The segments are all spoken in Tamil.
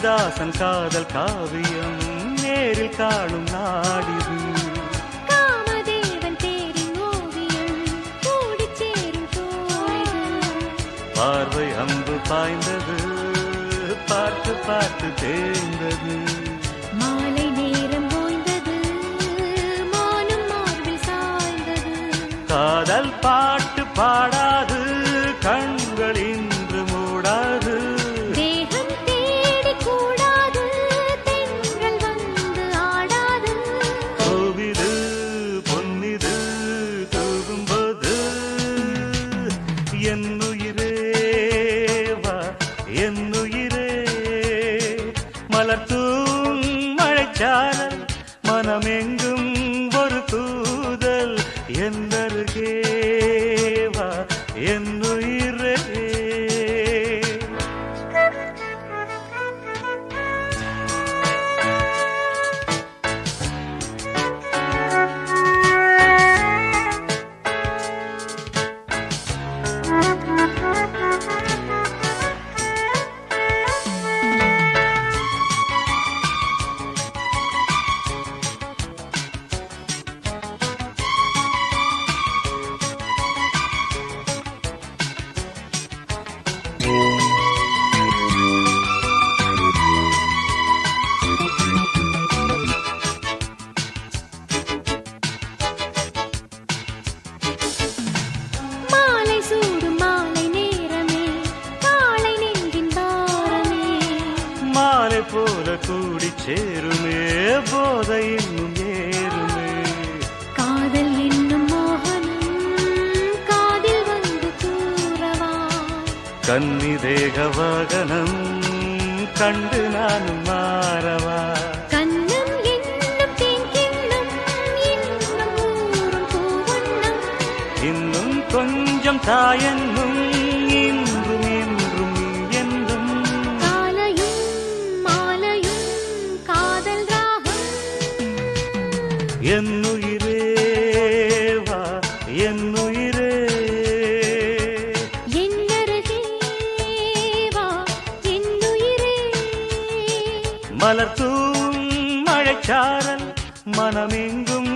காளிதாசன் காதல் காவியம் நேரில் காணும் நாடிது. காமதேவன் தேரின் ஓவியம் கூடிச் சேரும் தோழிது. பார்வை அம்பு பாய்ந்தது, பார்த்து பார்த்து தேய்ந்தது. மாலை நேரம் ஓய்ந்தது, மானும் மார்பில் சாய்ந்தது. காதல் பாட்டு பாடாது, கண்கள் இன்று மூடாது. தேகம் தேடி கூடாது, தென்றல் வந்து ஆடாது. கோவிது பொன்னிது தூகும்போது என்னுயிரே வா, என்னுயிரே. மலர்த்தூம் மழைச்சாரல் மனமெங்கும் ஒரு தூதல். என்னருகே வா, என்னுயிரே. மாலை சூடும் மாலை நேரமே, காலை நெஞ்சின் பாரமே. மாலை போல கூடி சேருமே, போதை இன்னும் ஏறுமே. காதல் என்னும் மோகனம் காதில் வந்து கூறவா. கன்னி தேக வாகனம் கண்டு நானும் மாறவா. கண்ணம் என்னும் தேங்கின்னும் இன்னும் ஊறும் பூவண்ணம். இன்னும் கொஞ்சம் தாயென்னும் இன்றும் என்றும் நீ என்றும். காலையும் மாலையும் காதல் ராகம். என்னுயிரே வா, என்னுயிரே. என்னருகே வா, என்னுயிரே. மலர்த்தூம் மழைச்சாரல் மனமெங்கும்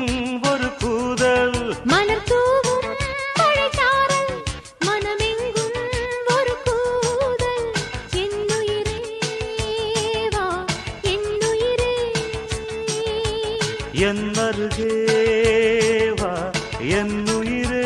ஒரு கூதல். மலர் தூவும் மழைச்சாரல் மனமெங்கும் ஒரு கூதல். என்னுயிரே வா, என்னுயிரே. என்னருகே வா, என்னுயிரே.